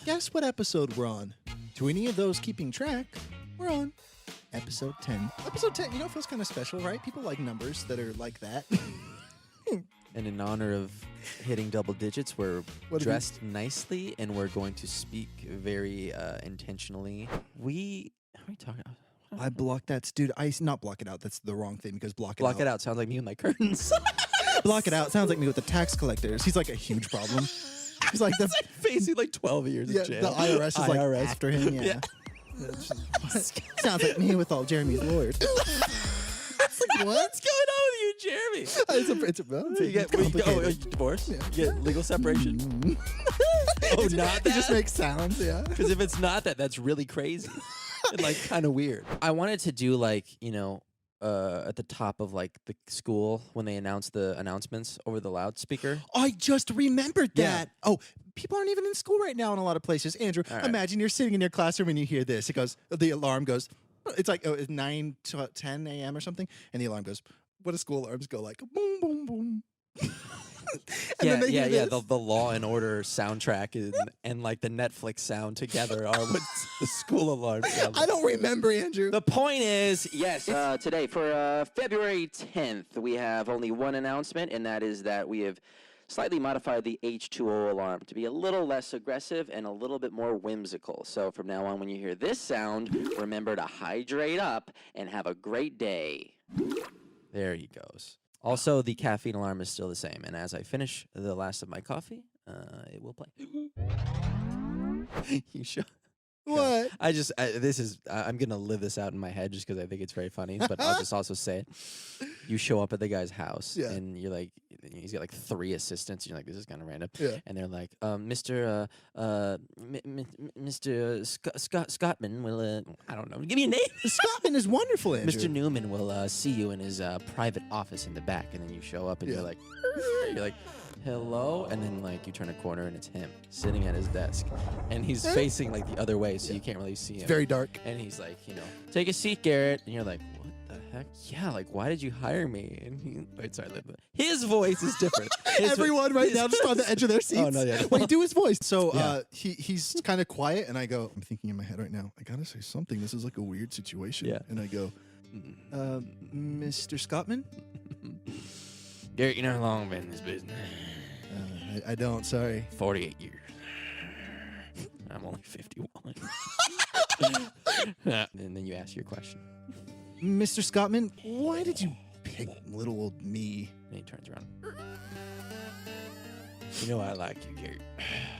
Guess what episode we're on? To any of those keeping track, we're on episode 10. Episode 10, you know, feels kind of special, right? People like numbers that are like that. And in honor of hitting double digits, we're dressed nicely, and we're going to speak very intentionally. How are we talking? I blocked that, dude. Not block it out. That's the wrong thing because block it out sounds like me with my curtains. Block it out sounds like me with the tax collectors. He's like a huge problem. He's like facing like 12 years in jail. The IRS is like after him. Yeah. Sounds like me with all Jeremy's lawyers. It's like, what's going on with you, Jeremy? You get divorce? Yeah. You get legal separation. Not that? It just makes sounds, yeah. Because if it's not that, that's really crazy. And like kind of weird. I wanted to do like, at the top of like the school when they announce the announcements over the loudspeaker. I just remembered that. Oh, people aren't even in school right now in a lot of places. Andrew, imagine you're sitting in your classroom and you hear this. It goes, the alarm goes, it's like 9 to 10 a.m. or something. And the alarm goes, what do school alarms go like? Boom, boom, boom. The Law and Order soundtrack and like the Netflix sound together are what the school alarm sounds. I don't remember, Andrew. The point is, yes, today for February 10th, we have only one announcement, and that is that we have slightly modified the H2O alarm to be a little less aggressive and a little bit more whimsical. So from now on, when you hear this sound, remember to hydrate up and have a great day. There he goes. Also, the caffeine alarm is still the same, and as I finish the last of my coffee, it will play. You sure? What? I'm gonna live this out in my head just because I think it's very funny, but I'll just also say it. You show up at the guy's house, and you're like, he's got like 3 assistants, and you're like, this is kind of random. Yeah. And they're like, Mr. Scottman will, I don't know, give me a name. Scottman is wonderful, Andrew. Mr. Newman will see you in his private office in the back, and then you show up, and you're like, hello, and then like you turn a corner and it's him sitting at his desk, and he's facing like the other way, so you can't really see him. It's very dark. And he's like, take a seat, Garrett, and you're like, what the heck? Yeah, like why did you hire me? And his voice is different. Everyone right now just on the edge of their seats. Oh no, yeah. Wait, do his voice. So he's kind of quiet, and I go, I'm thinking in my head right now, I gotta say something. This is like a weird situation. Yeah. And I go, Mr. Scottman? Garrett, you know how long I've been in this business? I don't, sorry. 48 years. I'm only 51. And then you ask your question. Mr. Scottman, why did you pick little old me? And he turns around. You know I like you, Garrett.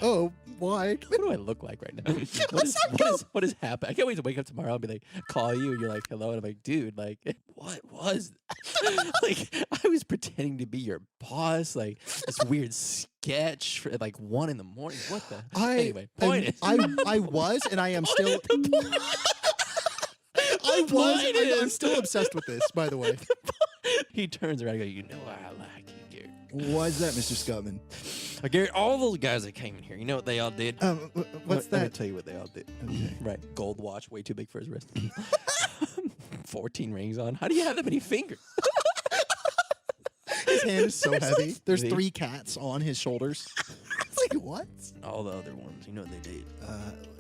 Oh, why? What do I look like right now? What is happening? I can't wait to wake up tomorrow and be like, call you, and you're like, hello, and I'm like, dude, like, what was that? Like, I was pretending to be your boss, like this weird sketch for like 1 a.m. What the? Anyway, point is, I was, and I am still. I'm still obsessed with this, by the way. He turns around and goes, you know I like you, Garrett. Why is that, Mr. Scottman? Garrett, all those guys that came in here, you know what they all did? What's that? Let me tell you what they all did. Okay. Right. Gold watch, way too big for his wrist. 14 rings on. How do you have that many fingers? His hand is so heavy. There's 3 cats on his shoulders. It's like, what? All the other ones, you know what they did?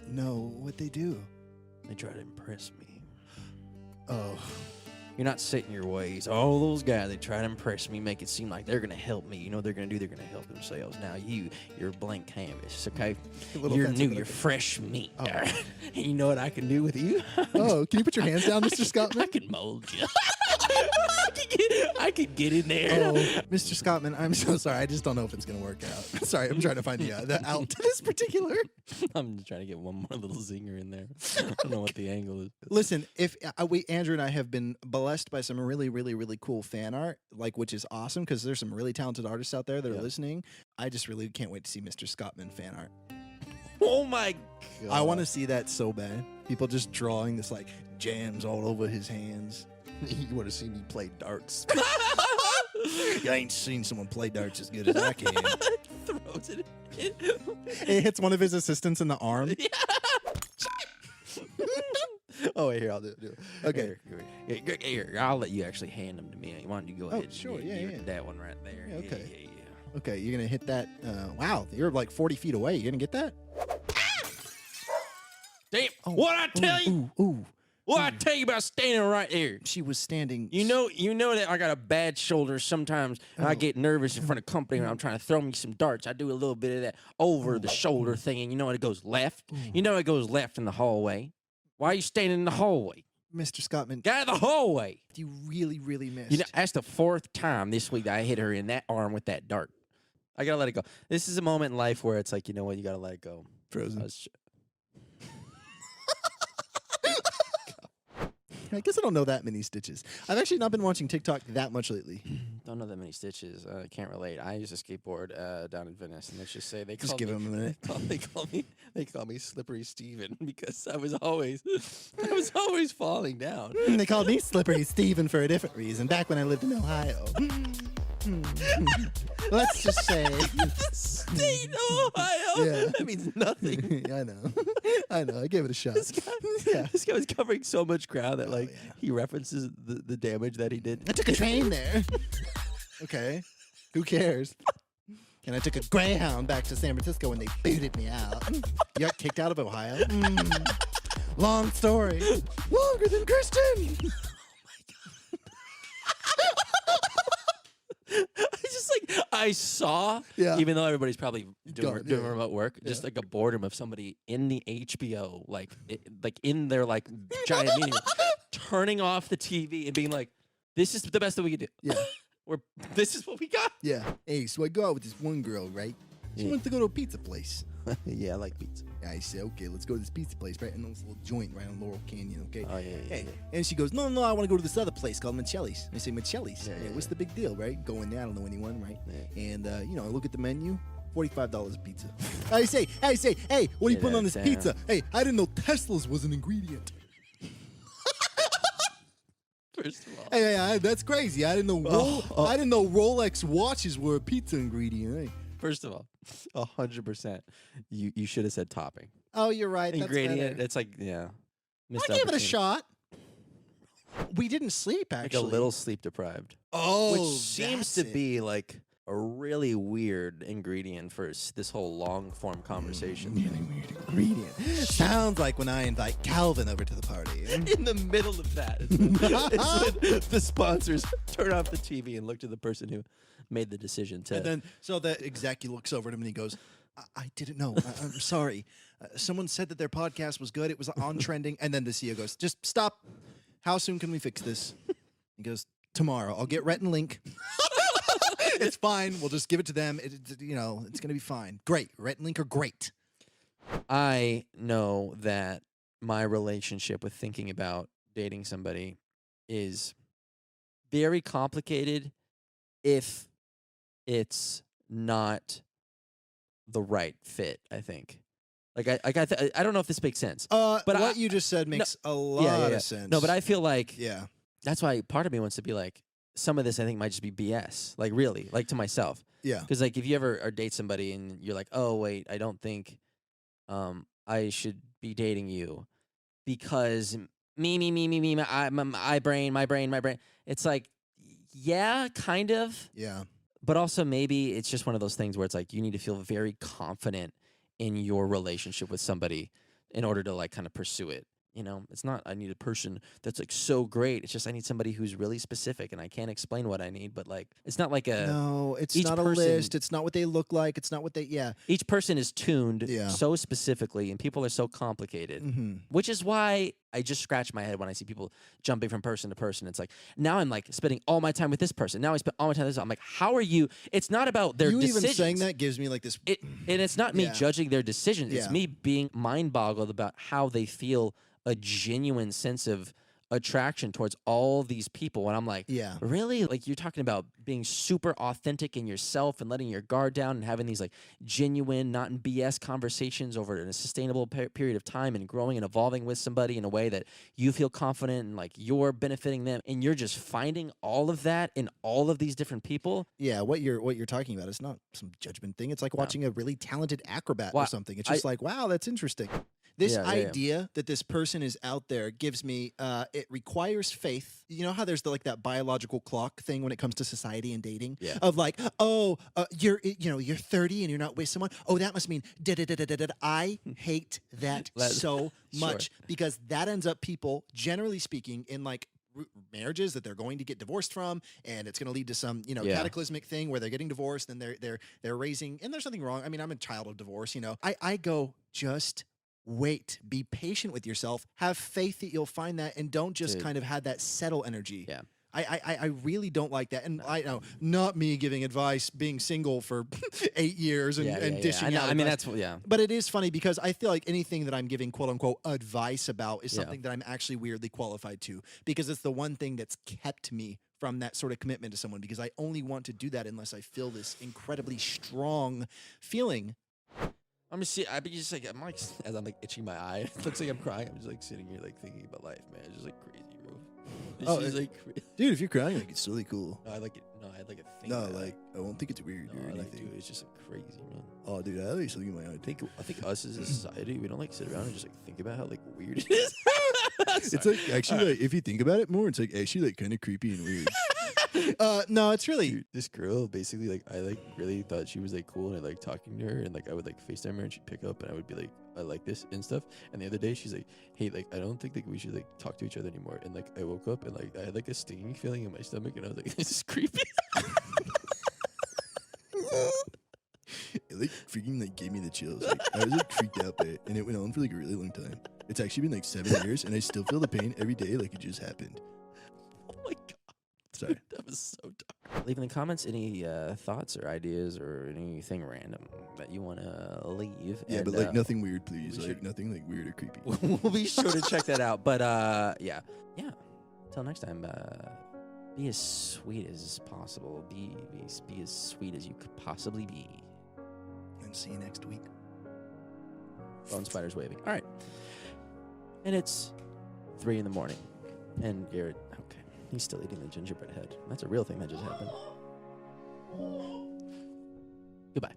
No, what'd they do? They try to impress me. Oh. You're not set in your ways. All those guys, they try to impress me, make it seem like they're going to help me. You know what they're going to do? They're going to help themselves. Now you're a blank canvas, okay? You're new. You're fresh meat. Oh. And you know what I can do with you? Oh, can you put your hands down, Mr. Scottman? I can mold you. I could get in there. Oh, Mr. Scottman, I'm so sorry. I just don't know if it's going to work out. Sorry, I'm trying to find the out to this particular. I'm just trying to get one more little zinger in there. I don't know what the angle is. Listen, if Andrew and I have been blessed by some really, really, really cool fan art, like, which is awesome because there's some really talented artists out there that are listening. I just really can't wait to see Mr. Scottman fan art. Oh my God. I want to see that so bad. People just drawing this like jams all over his hands. You want to see me play darts? You ain't seen someone play darts as good as I can. Throws it. It hits one of his assistants in the arm. Yeah. Oh, wait, here, I'll do it. Okay. Here, I'll let you actually hand them to me. Why don't you go ahead? Oh, sure, yeah. That one right there. Yeah, okay. Yeah. Okay, you're going to hit that. Wow, you're like 40 feet away. You going to get that? Damn. What I tell you? Ooh. What I tell you about standing right there? She was standing. You know that I got a bad shoulder sometimes, and I get nervous in front of company when I'm trying to throw me some darts. I do a little bit of that over the shoulder thing, and you know it goes left. You know it goes left in the hallway. Why are you standing in the hallway? Mr. Scottman, Get out of the hallway. you really, really missed. You know, that's the 4th time this week that I hit her in that arm with that dart. I gotta let it go. This is a moment in life where it's like, you know what, you gotta let it go. Frozen. I guess I don't know that many stitches. I've actually not been watching TikTok that much lately. Don't know that many stitches. Can't relate. I used to skateboard down in Venice, and let's just say they Just call give me, him a minute. they call me Slippery Steven because I was always falling down. They called me Slippery Steven for a different reason, back when I lived in Ohio. Let's just say. State Ohio. Yeah. That means nothing. I know. I know. I gave it a shot. This guy was covering so much ground that he references the damage that he did. I took a train there. Okay. Who cares? And I took a Greyhound back to San Francisco when they booted me out. You got kicked out of Ohio? Long story. Longer than Kristen. I saw, even though everybody's probably doing remote work, just like a boredom of somebody in the HBO, like in their giant meeting room, turning off the TV and being like, "This is the best that we can do." Yeah. This is what we got. Yeah. Hey, so I go out with this one girl, right? She wants to go to a pizza place. Yeah, I like pizza. I say, okay, let's go to this pizza place, right? And this little joint right on Laurel Canyon, okay? Oh, yeah. And she goes, no, I want to go to this other place called Michelli's. I say, Michelli's? Yeah, what's the big deal, right? Going there, I don't know anyone, right? Yeah. And, I look at the menu, $45 a pizza. I say, hey, what are you putting on this pizza? Hey, I didn't know Tesla's was an ingredient. First of all. Hey, that's crazy. I didn't know I didn't know Rolex watches were a pizza ingredient. Hey. First of all, 100%. You should have said topping. Oh, you're right. Ingredient. That's It's I gave it a shot. We didn't sleep, actually. Like a little sleep deprived. Oh, which seems to be like a really weird ingredient for this whole long form conversation. Really weird ingredient. Sounds like when I invite Calvin over to the party. In the middle of that, it's when the sponsors turn off the TV and look to the person who made the decision to. And then, so the exec looks over at him and he goes, I didn't know. I'm sorry. Someone said that their podcast was good. It was on trending. And then the CEO goes, just stop. How soon can we fix this? He goes, tomorrow. I'll get Rhett and Link. It's fine. We'll just give it to them. It's going to be fine. Great. Rhett and Link are great. I know that my relationship with thinking about dating somebody is very complicated if it's not the right fit, I think. Like I don't know if this makes sense. But what you just said makes a lot of sense. No, but I feel like yeah. That's why part of me wants to be like, some of this I think might just be BS. Like really, like to myself. Yeah. Because like if you ever or date somebody and you're like, oh wait, I don't think I should be dating you because my brain. It's like, yeah, kind of. Yeah. But also maybe it's just one of those things where it's like you need to feel very confident in your relationship with somebody in order to like kind of pursue it. You know, it's not I need a person that's like so great. It's just I need somebody who's really specific, and I can't explain what I need. But like, it's not like a it's not a list. It's not what they look like. It's not what they Each person is tuned so specifically, and people are so complicated. Which is why I just scratch my head when I see people jumping from person to person. It's like now I'm like spending all my time with this person. Now I spend all my time with this. I'm like, how are you? It's not about their decisions. Even saying that gives me like this. And it's not me judging their decisions. It's me being mind boggled about how they feel a genuine sense of attraction towards all these people. And I'm like, really? Like you're talking about being super authentic in yourself and letting your guard down and having these like genuine, not in BS conversations over a sustainable period of time and growing and evolving with somebody in a way that you feel confident and like you're benefiting them. And you're just finding all of that in all of these different people. Yeah. What you're talking about is not some judgment thing. It's like watching a really talented acrobat or something. It's just like, wow, that's interesting. This idea that this person is out there gives me, it requires faith. You know how there's like that biological clock thing when it comes to society and dating? Yeah. Of like, you're 30 and you're not with someone. Oh, that must mean da-da-da-da-da-da. I hate that so much because that ends up people, generally speaking, in like marriages that they're going to get divorced from, and it's going to lead to some cataclysmic thing where they're getting divorced and they're raising, and there's nothing wrong. I mean, I'm a child of divorce. I go, just wait, be patient with yourself, have faith that you'll find that, and don't just kind of have that settle energy. Yeah. I really don't like that. And I know, not me giving advice, being single for 8 years and dishing out. I mean, advice. that's, But it is funny because I feel like anything that I'm giving quote unquote advice about is something that I'm actually weirdly qualified to, because it's the one thing that's kept me from that sort of commitment to someone, because I only want to do that unless I feel this incredibly strong feeling. I'm just as I'm like itching my eye. It looks like I'm crying. I'm just like sitting here like thinking about life, man. It's just like crazy, bro. Dude, if you're crying, like, it's really cool. No, I like it. No, I like it. No, like, I won't think it's weird or anything. It's just like crazy, man. Oh, dude, I like something in my eye. I think us as a society, we don't like sit around and just like think about how like weird it is. It's like actually, like, if you think about it more, it's like actually like kind of creepy and weird. No, it's really Dude, this girl basically like I like really thought she was like cool, and I like talking to her, and like I would like FaceTime her and she'd pick up and I would be like, I like this and stuff. And the other day she's like, hey, like I don't think like we should like talk to each other anymore. And like I woke up and like I had like a stinging feeling in my stomach, and I was like, this is creepy. It like freaking like gave me the chills. Like, I was like freaked out by it, and it went on for like a really long time. It's actually been like 7 years, and I still feel the pain every day, like it just happened. Oh my god. Sorry. That was so dark. Leave in the comments any thoughts or ideas or anything random that you want to leave. Yeah, but like nothing weird, please. Like nothing like weird or creepy. We'll be sure to check that out. But yeah. Until next time, be as sweet as possible. Be as sweet as you could possibly be. And see you next week. Bone spiders waving. All right. And it's 3 a.m. And Garrett, okay, he's still eating the gingerbread head. That's a real thing that just happened. Goodbye.